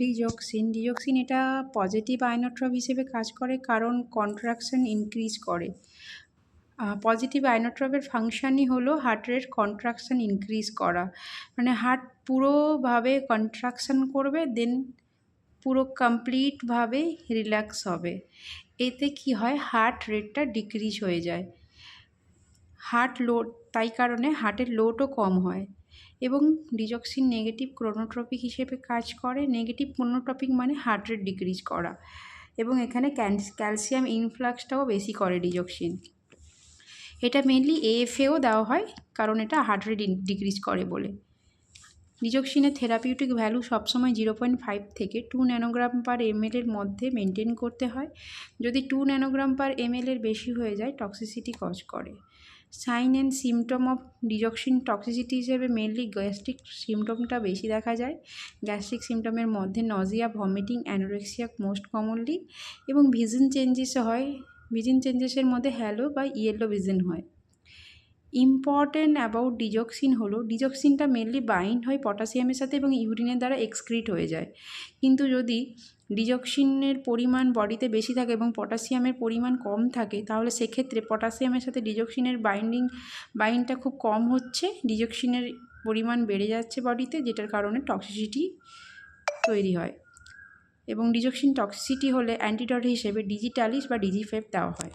ডিজক্সিন এটা পজিটিভ আইনোট্রপ হিসেবে কাজ করে, কারণ কন্ট্রাকশন ইনক্রিজ করে। পজিটিভ আইনোট্রপের ফাংশনই হলো হার্টের কন্ট্রাকশন ইনক্রিজ করা, মানে হার্ট পুরোভাবে কন্ট্রাকশন করবে, দেন পুরো কমপ্লিটভাবে রিল্যাক্স হবে। এতে কি হয়, হার্ট রেটটা ডিক্রিজ হয়ে যায়, হার্ট লোড, তাই কারণে হার্টের লোডও কম হয়। এবং ডিজক্সিন নেগেটিভ ক্রোনোট্রপিক হিসেবে কাজ করে। নেগেটিভ ক্রোনোট্রপিক মানে হার্ট রেট ডিক্রিজ করা, এবং এখানে ক্যালসিয়াম ইনফ্লাক্সটাও বেশি করে ডিজক্সিন। এটা মেনলি এএফএও দেওয়া হয়, কারণ এটা হার্ট রেট ডিক্রিজ করে বলে। ডিজক্সিনের থেরাপিউটিক ভ্যালু সবসময় 0.5 থেকে 2 ন্যানোগ্রাম পার ml এর মধ্যে মেনটেন করতে হয়। যদি 2 ন্যানোগ্রাম পার ml এর বেশি হয়ে যায় টক্সিসিটি কজ করে। Sign and symptom of digoxin toxicity হিসেবে মেনলি গ্যাস্ট্রিক সিমটমটা বেশি দেখা যায়। গ্যাস্ট্রিক সিমটমের মধ্যে nausea, vomiting, anorexia most commonly, এবং ভিজন চেঞ্জেস হয়। ভিজন চেঞ্জেসের মধ্যে হ্যালো বা ইয়েলো ভিজন হয়। ইম্পর্টেন্ট অ্যাবাউট ডিজক্সিন হলো, ডিজক্সিনটা মেনলি বাইন্ড হয় পটাশিয়ামের সাথে এবং ইউরিনের দ্বারা এক্সক্রিট হয়ে যায়। কিন্তু যদি ডিজক্সিনের পরিমাণ বডিতে বেশি থাকে এবং পটাশিয়ামের পরিমাণ কম থাকে, তাহলে সেক্ষেত্রে পটাশিয়ামের সাথে ডিজক্সিনের বাইন্ডটা খুব কম হচ্ছে, ডিজক্সিনের পরিমাণ বেড়ে যাচ্ছে বডিতে, যেটার কারণে টক্সিসিটি তৈরি হয়। এবং ডিজক্সিন টক্সিসিটি হলে অ্যান্টিডট হিসেবে ডিজিটালিস বা ডিজিফেপ দেওয়া হয়।